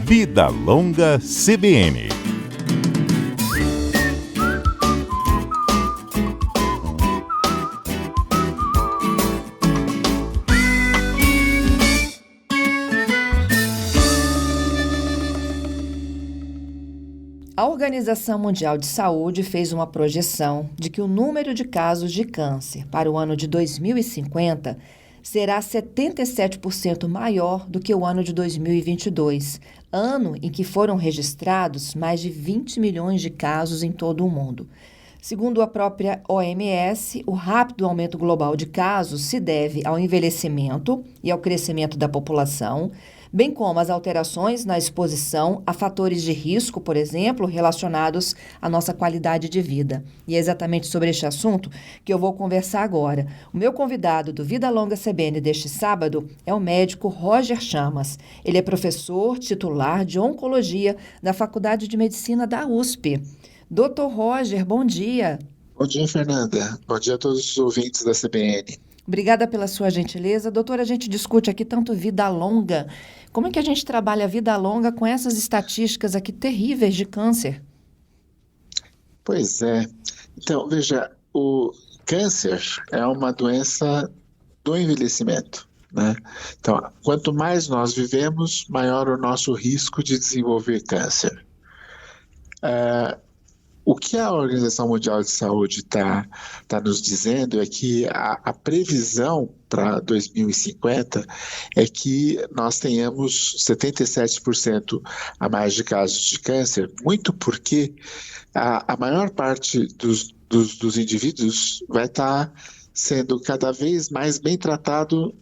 Vida Longa CBN. A Organização Mundial de Saúde fez uma projeção de que o número de casos de câncer para o ano de 2050 será 77% maior do que o ano de 2022, ano em que foram registrados mais de 20 milhões de casos em todo o mundo. Segundo a própria OMS, o rápido aumento global de casos se deve ao envelhecimento e ao crescimento da população, bem como às alterações na exposição a fatores de risco, por exemplo, relacionados à nossa qualidade de vida. E é exatamente sobre este assunto que eu vou conversar agora. O meu convidado do Vida Longa CBN deste sábado é o médico Roger Chamas. Ele é professor titular de Oncologia da Faculdade de Medicina da USP. Dr. Roger, bom dia. Bom dia, Fernanda. Bom dia a todos os ouvintes da CBN. Obrigada pela sua gentileza. Doutora, a gente discute aqui tanto vida longa. Como é que a gente trabalha a vida longa com essas estatísticas aqui terríveis de câncer? Pois é. Então, veja, o câncer é uma doença do envelhecimento, né? Então, quanto mais nós vivemos, maior o nosso risco de desenvolver câncer. O que a Organização Mundial de Saúde está nos dizendo é que a previsão para 2050 é que nós tenhamos 77% a mais de casos de câncer, muito porque a maior parte dos indivíduos vai estar sendo cada vez mais bem tratado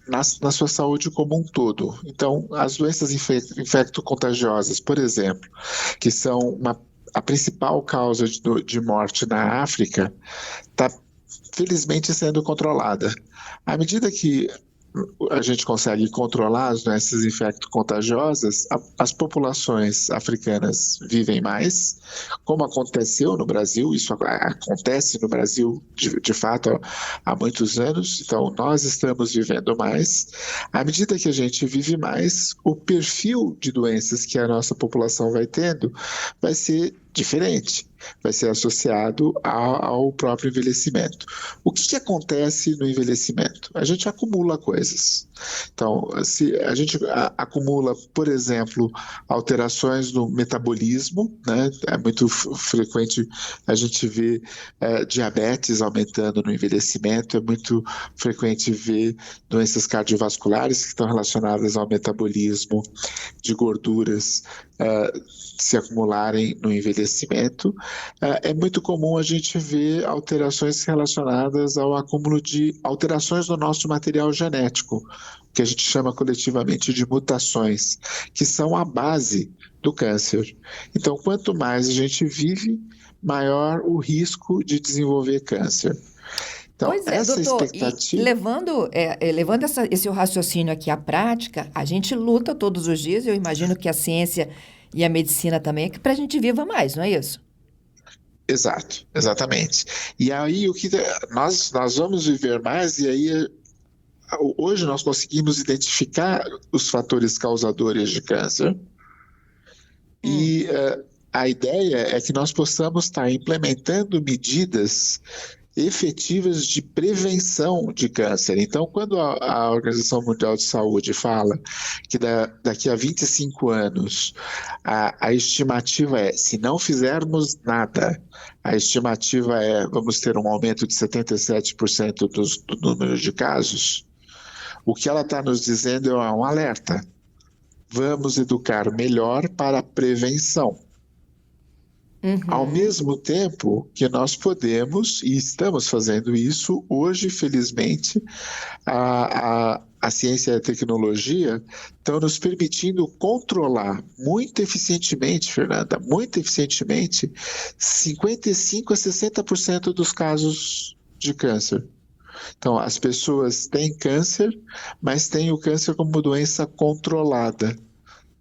na sua saúde como um todo. Então, as doenças infecto-contagiosas, por exemplo, que são a principal causa de morte na África, está felizmente sendo controlada. À medida que a gente consegue controlar as doenças infecto-contagiosas, as populações africanas vivem mais, como aconteceu no Brasil. Isso acontece no Brasil de fato há muitos anos. Então nós estamos vivendo mais. À medida que a gente vive mais, o perfil de doenças que a nossa população vai tendo vai ser diferente, vai ser associado ao próprio envelhecimento. O que acontece no envelhecimento? A gente acumula coisas. Então, se a gente acumula, por exemplo, alterações no metabolismo, né? É muito frequente a gente ver diabetes aumentando no envelhecimento, é muito frequente ver doenças cardiovasculares que estão relacionadas ao metabolismo de gorduras se acumularem no envelhecimento. É muito comum a gente ver alterações relacionadas ao acúmulo de alterações no nosso material genético, que a gente chama coletivamente de mutações, que são a base do câncer. Então, quanto mais a gente vive, maior o risco de desenvolver câncer. Então, pois é, essa doutor, expectativa... e levando esse raciocínio aqui à prática, a gente luta todos os dias, eu imagino que a ciência e a medicina também, é para a gente viva mais, não é isso? Exato, exatamente. E aí o que nós vamos viver mais, e aí hoje nós conseguimos identificar os fatores causadores de câncer, e a ideia é que nós possamos estar implementando medidas efetivas de prevenção de câncer. Então, quando a Organização Mundial de Saúde fala que daqui a 25 anos a estimativa é, se não fizermos nada, a estimativa é, vamos ter um aumento de 77% do número de casos, o que ela está nos dizendo é um alerta. Vamos educar melhor para a prevenção. Ao mesmo tempo que nós podemos, e estamos fazendo isso, hoje, felizmente, a ciência e a tecnologia estão nos permitindo controlar muito eficientemente, Fernanda, muito eficientemente, 55% a 60% dos casos de câncer. Então, as pessoas têm câncer, mas têm o câncer como doença controlada.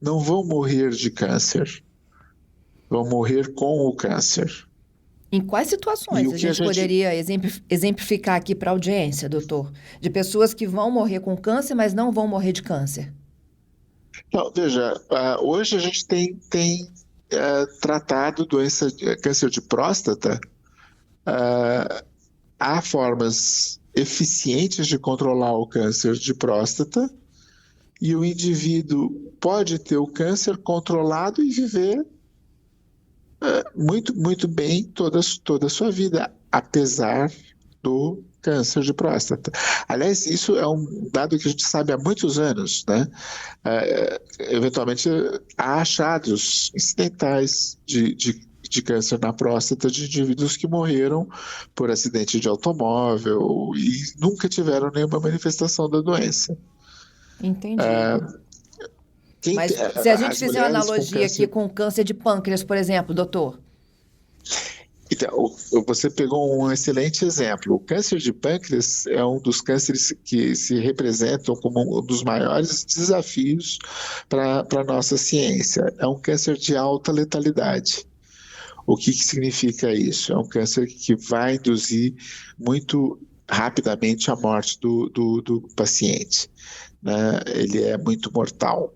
Não vão morrer de câncer. Vão morrer com o câncer. Em quais situações a gente poderia exemplificar aqui para a audiência, doutor? De pessoas que vão morrer com câncer, mas não vão morrer de câncer. Então, veja, hoje a gente tem tratado câncer de próstata. Há formas eficientes de controlar o câncer de próstata e o indivíduo pode ter o câncer controlado e viver muito, muito bem toda a sua vida, apesar do câncer de próstata. Aliás, isso é um dado que a gente sabe há muitos anos, né? Eventualmente, há achados incidentais de câncer na próstata de indivíduos que morreram por acidente de automóvel e nunca tiveram nenhuma manifestação da doença. Entendido. Quem Mas te- se a gente as fizer uma mulheres com analogia aqui câncer. com o câncer de pâncreas, por exemplo, doutor. Então, você pegou um excelente exemplo. O câncer de pâncreas é um dos cânceres que se representam como um dos maiores desafios para a nossa ciência. É um câncer de alta letalidade. O que significa isso? É um câncer que vai induzir muito rapidamente a morte do paciente, né? Ele é muito mortal.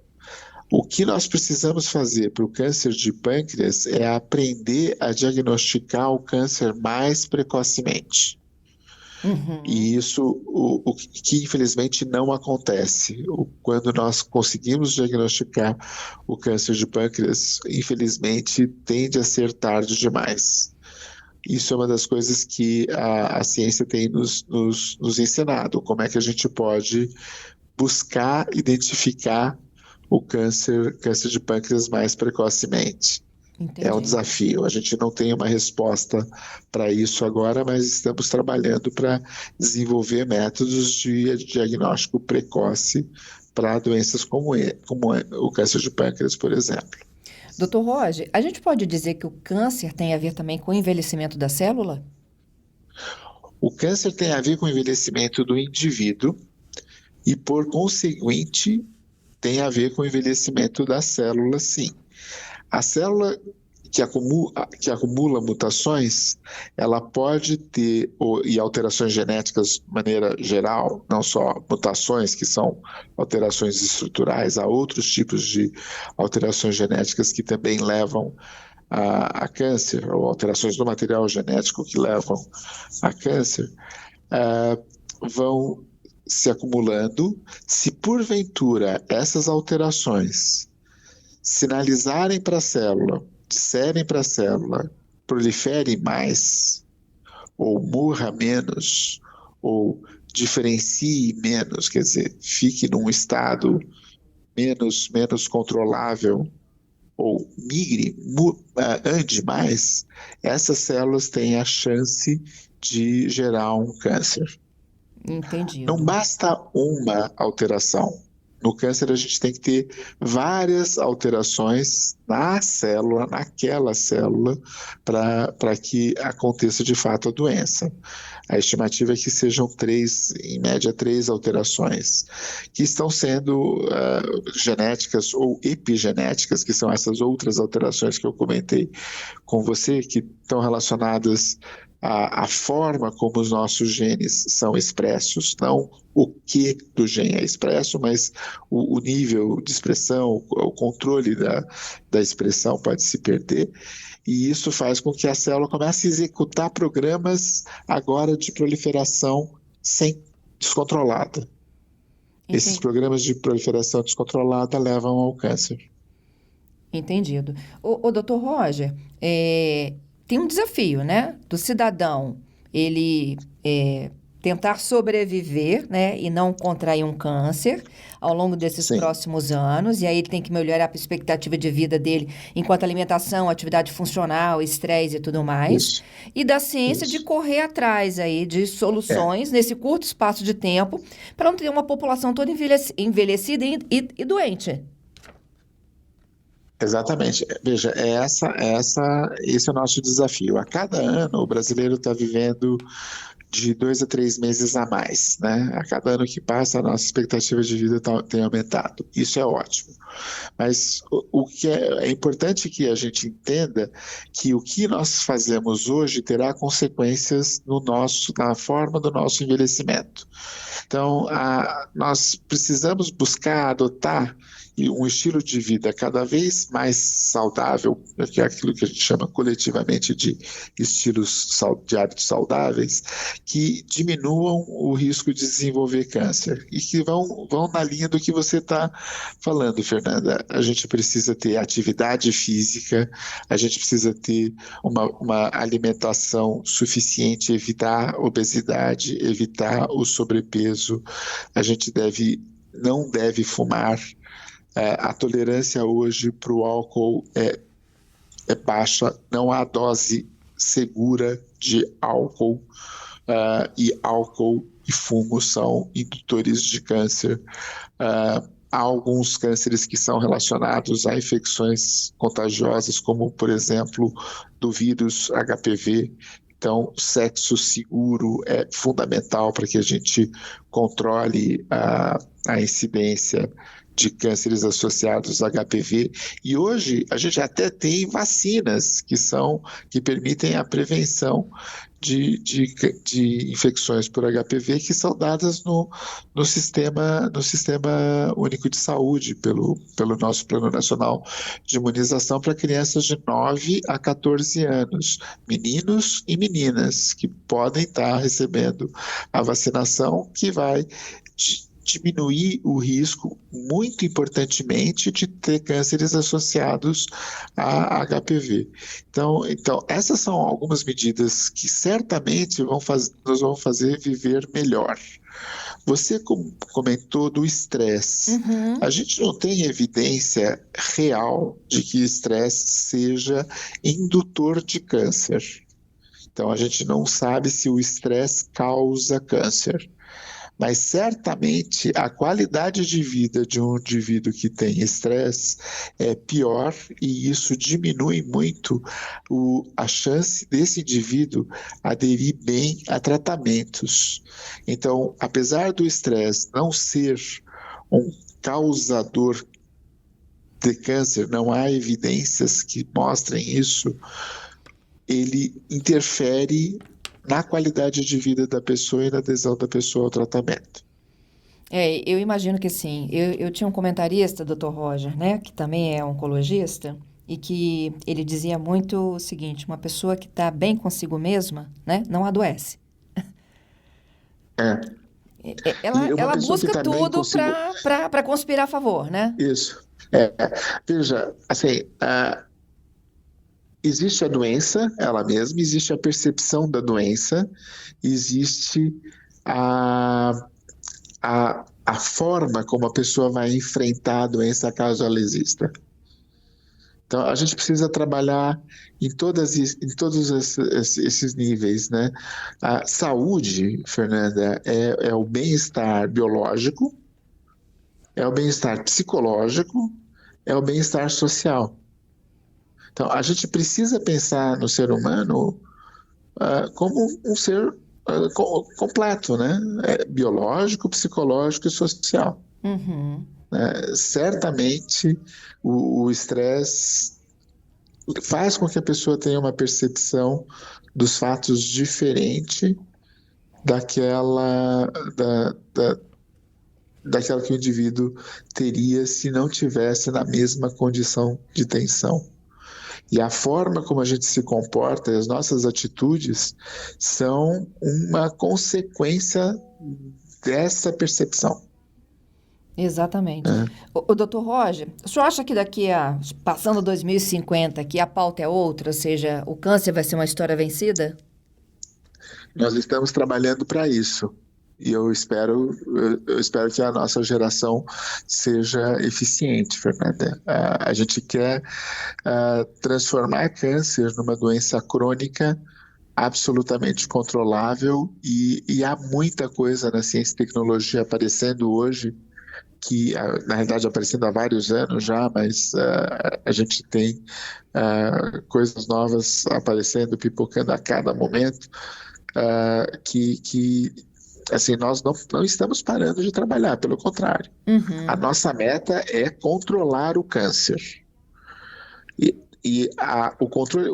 O que nós precisamos fazer para o câncer de pâncreas é aprender a diagnosticar o câncer mais precocemente. Uhum. E isso, o que infelizmente não acontece. Quando nós conseguimos diagnosticar o câncer de pâncreas, infelizmente tende a ser tarde demais. Isso é uma das coisas que a ciência tem nos ensinado, como é que a gente pode buscar identificar o câncer de pâncreas mais precocemente. É um Entendi. desafio. A gente não tem uma resposta para isso agora, mas estamos trabalhando para desenvolver métodos de diagnóstico precoce para doenças como o câncer de pâncreas, por exemplo. Doutor Roger, a gente pode dizer que o câncer tem a ver também com o envelhecimento da célula? O câncer tem a ver com o envelhecimento do indivíduo e, por conseguinte, tem a ver com o envelhecimento da célula, sim. A célula que acumula mutações, ela pode ter, e alterações genéticas de maneira geral, não só mutações, que são alterações estruturais, há outros tipos de alterações genéticas que também levam a câncer, ou alterações do material genético que levam a câncer, vão se acumulando. Se porventura essas alterações sinalizarem para a célula, disserem para a célula, prolifere mais, ou morra menos, ou diferencie menos, quer dizer, fique num estado menos controlável, ou migre, ande mais, essas células têm a chance de gerar um câncer. Não Entendido. basta uma alteração. No câncer, a gente tem que ter várias alterações na célula, naquela célula, para que aconteça de fato a doença. A estimativa é que sejam em média, 3 alterações, que estão sendo genéticas ou epigenéticas, que são essas outras alterações que eu comentei com você, que estão relacionadas a forma como os nossos genes são expressos, não o que do gene é expresso, mas o nível de expressão, o controle da expressão pode se perder, e isso faz com que a célula comece a executar programas agora de proliferação descontrolada. Esses Enten- programas de proliferação descontrolada levam ao câncer. Entendido. O doutor Roger, tem um desafio, né? Do cidadão, ele tentar sobreviver, né? E não contrair um câncer ao longo desses Sim, próximos anos. E aí ele tem que melhorar a expectativa de vida dele enquanto alimentação, atividade funcional, estresse e tudo mais. isso, E da ciência de isso. correr atrás aí de É. soluções nesse curto espaço de tempo para não ter uma população toda envelhecida e doente. Exatamente. Veja, esse é o nosso desafio. A cada ano, o brasileiro está vivendo de 2 a 3 meses a mais, né? A cada ano que passa, a nossa expectativa de vida tem aumentado. Isso é ótimo. Mas o que é importante que a gente entenda que o que nós fazemos hoje terá consequências na forma do nosso envelhecimento. Então, nós precisamos buscar adotar e um estilo de vida cada vez mais saudável, que é aquilo que a gente chama coletivamente de de hábitos saudáveis, que diminuam o risco de desenvolver câncer e que vão na linha do que você está falando, Fernanda. A gente precisa ter atividade física, a gente precisa ter uma alimentação suficiente, evitar obesidade, evitar o sobrepeso, a gente não deve fumar. A tolerância hoje para o álcool é baixa, não há dose segura de álcool, e álcool e fumo são indutores de câncer. Há alguns cânceres que são relacionados a infecções contagiosas, como, por exemplo, do vírus HPV. Então, sexo seguro é fundamental para que a gente controle a incidência de cânceres associados a HPV. E hoje a gente até tem vacinas que permitem a prevenção de infecções por HPV, que são dadas no Sistema Único de Saúde, pelo nosso Plano Nacional de Imunização para crianças de 9 a 14 anos, meninos e meninas, que podem estar recebendo a vacinação, que vai diminuir o risco, muito importantemente, de ter cânceres associados a HPV. Então, essas são algumas medidas que certamente nos vão fazer viver melhor. Você comentou do estresse. Uhum. A gente não tem evidência real de que estresse seja indutor de câncer. Então, a gente não sabe se o estresse causa câncer. Mas certamente a qualidade de vida de um indivíduo que tem estresse é pior, e isso diminui muito a chance desse indivíduo aderir bem a tratamentos. Então, apesar do estresse não ser um causador de câncer, não há evidências que mostrem isso, ele interfere na qualidade de vida da pessoa e na adesão da pessoa ao tratamento. Eu imagino que sim. Eu tinha um comentarista, Dr. Roger, né, que também é oncologista, e que ele dizia muito o seguinte: uma pessoa que está bem consigo mesma, né, não adoece. Ela busca tudo para conspirar a favor, né? Isso. Veja, assim, existe a doença, ela mesma, existe a percepção da doença, existe a forma como a pessoa vai enfrentar a doença caso ela exista. Então, a gente precisa trabalhar em todos esses níveis, né? A saúde, Fernanda, é o bem-estar biológico, é o bem-estar psicológico, é o bem-estar social. Então, a gente precisa pensar no ser humano como um ser completo, né? Biológico, psicológico e social. Uhum. Certamente, o estresse faz com que a pessoa tenha uma percepção dos fatos diferente daquela que o indivíduo teria se não tivesse na mesma condição de tensão. E a forma como a gente se comporta e as nossas atitudes são uma consequência dessa percepção. Exatamente. O Dr. Roger, o senhor acha que passando 2050, que a pauta é outra, ou seja, o câncer vai ser uma história vencida? Nós estamos trabalhando para isso. E eu espero que a nossa geração seja eficiente, Fernanda. A gente quer transformar câncer numa doença crônica absolutamente controlável, e há muita coisa na ciência e tecnologia aparecendo hoje, que na realidade aparecendo há vários anos já, mas a gente tem coisas novas aparecendo, pipocando a cada momento, que assim, nós não estamos parando de trabalhar, pelo contrário. Uhum. A nossa meta é controlar o câncer. O controle,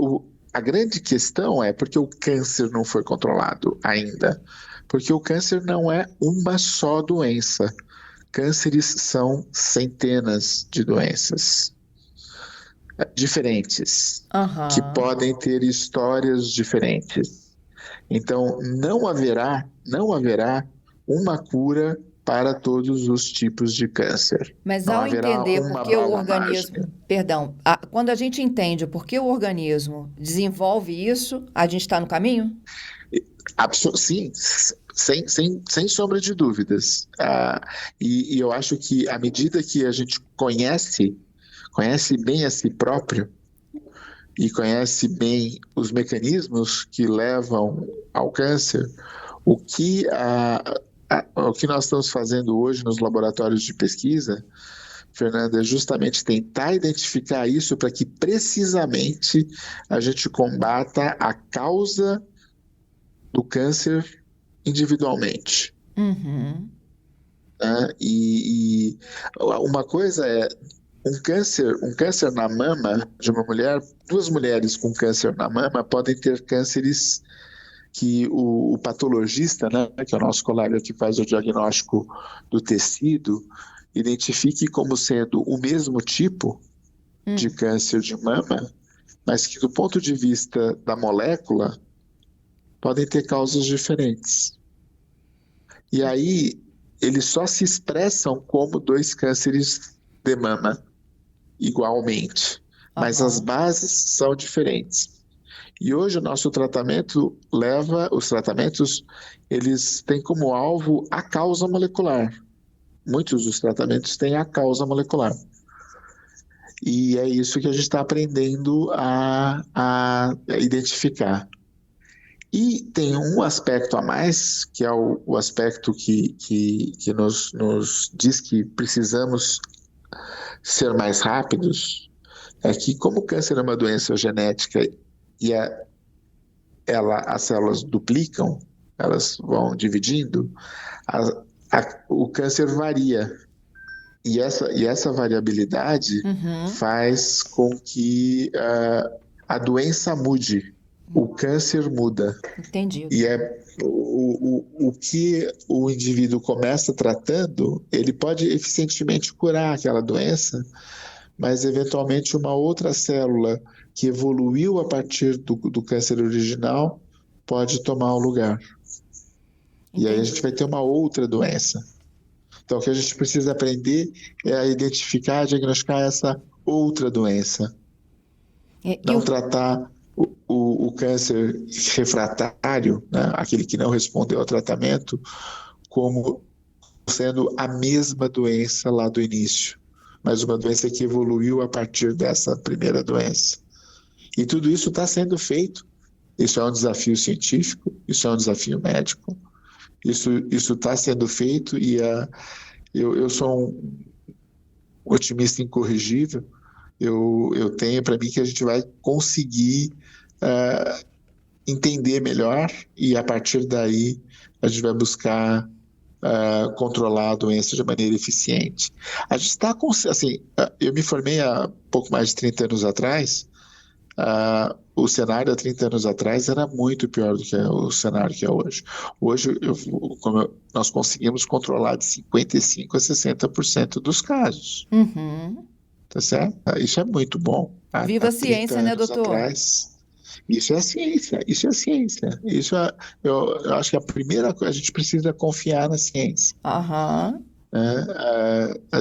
a grande questão é porque o câncer não foi controlado ainda. Porque o câncer não é uma só doença. Cânceres são centenas de doenças diferentes, que podem ter histórias diferentes. Então, não haverá uma cura para todos os tipos de câncer. Mas Não ao haverá entender uma por que o bala organismo, mágica. perdão, quando a gente entende por que o organismo desenvolve isso, a gente está no caminho? Sim, sem sombra de dúvidas. E eu acho que à medida que a gente conhece bem a si próprio e conhece bem os mecanismos que levam ao câncer, o que nós estamos fazendo hoje nos laboratórios de pesquisa, Fernanda, é justamente tentar identificar isso para que precisamente a gente combata a causa do câncer individualmente. Uhum. Né? E uma coisa é um câncer na mama de uma mulher. Duas mulheres com câncer na mama podem ter cânceres que o patologista, né, que é o nosso colega que faz o diagnóstico do tecido, identifique como sendo o mesmo tipo de câncer de mama, mas que do ponto de vista da molécula podem ter causas diferentes. E aí eles só se expressam como dois cânceres de mama igualmente, mas as bases são diferentes. E hoje o nosso tratamento os tratamentos, eles têm como alvo a causa molecular. Muitos dos tratamentos têm a causa molecular. E é isso que a gente está aprendendo a identificar. E tem um aspecto a mais, que é o aspecto que nos diz que precisamos ser mais rápidos, é que como o câncer é uma doença genética e as células duplicam, elas vão dividindo, o câncer varia. E essa variabilidade faz com que a doença mude, o câncer muda. Entendido. E o que o indivíduo começa tratando, ele pode eficientemente curar aquela doença, mas eventualmente uma outra célula que evoluiu a partir do câncer original pode tomar o lugar. Entendi. E aí a gente vai ter uma outra doença. Então o que a gente precisa aprender é a identificar, diagnosticar essa outra doença. Não tratar o câncer refratário, né, aquele que não respondeu ao tratamento, como sendo a mesma doença lá do início, mas uma doença que evoluiu a partir dessa primeira doença. E tudo isso está sendo feito. Isso é um desafio científico, isso é um desafio médico, isso está sendo feito e eu sou um otimista incorrigível. Eu tenho para mim que a gente vai conseguir entender melhor e a partir daí a gente vai buscar controlar a doença de maneira eficiente. A gente está assim, eu me formei há pouco mais de 30 anos atrás. O cenário há 30 anos atrás era muito pior do que o cenário que é hoje. Hoje, nós conseguimos controlar de 55% a 60% dos casos. Tá certo? Isso é muito bom. Viva a ciência, né, doutor? Atrás, isso é ciência. Eu acho que a primeira coisa, a gente precisa confiar na ciência. A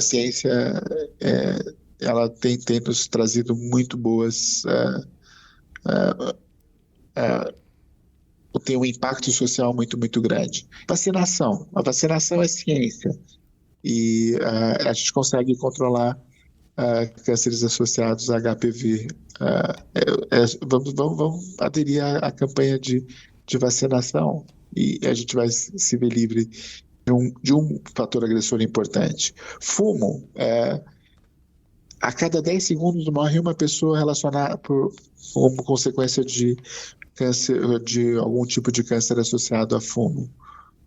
ciência ela tem nos trazido muito boas, tem um impacto social muito, muito grande. A vacinação é ciência e a gente consegue controlar cânceres associados a HPV. Vamos aderir à campanha de vacinação e a gente vai se ver livre de um fator agressor importante. Fumo. A cada 10 segundos morre uma pessoa relacionada como consequência de câncer, de algum tipo de câncer associado a fumo.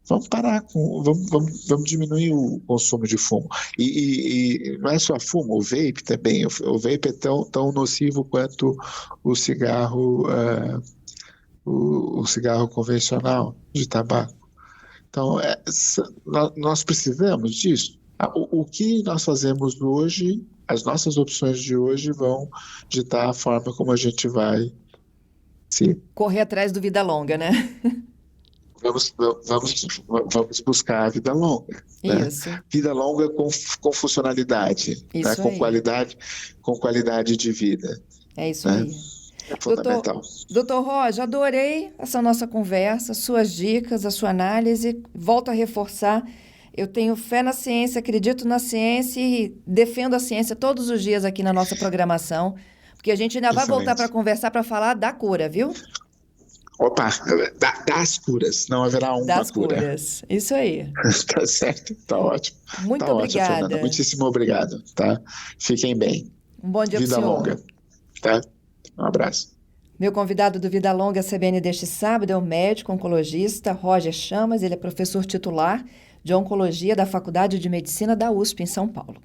Vamos parar vamos diminuir o consumo de fumo. E não é só fumo, o vape também. O vape é tão nocivo quanto o cigarro convencional de tabaco. Então, nós precisamos disso? O que nós fazemos hoje, as nossas opções de hoje vão ditar a forma como a gente vai se Correr atrás do vida longa, né? vamos, vamos buscar a vida longa, né? Isso, Vida longa com funcionalidade, né? isso aí. Com qualidade de vida, É isso né? aí. É Doutor, fundamental. doutor Roger, adorei essa nossa conversa, suas dicas, a sua análise. Volto a reforçar, eu tenho fé na ciência, acredito na ciência e defendo a ciência todos os dias aqui na nossa programação, porque a gente ainda vai voltar para Excelente. conversar para falar da cura, viu? Opa, das curas, não haverá uma Das cura. curas. Isso aí. Tá certo? Muito Tá ótimo, Fernanda. obrigada. Muitíssimo obrigado, tá? Fiquem bem. Um bom dia para o Vida senhor. longa, tá? Um abraço. Meu convidado do Vida Longa CBN deste sábado é o médico oncologista Roger Chamas. Ele é professor titular de oncologia da Faculdade de Medicina da USP, em São Paulo.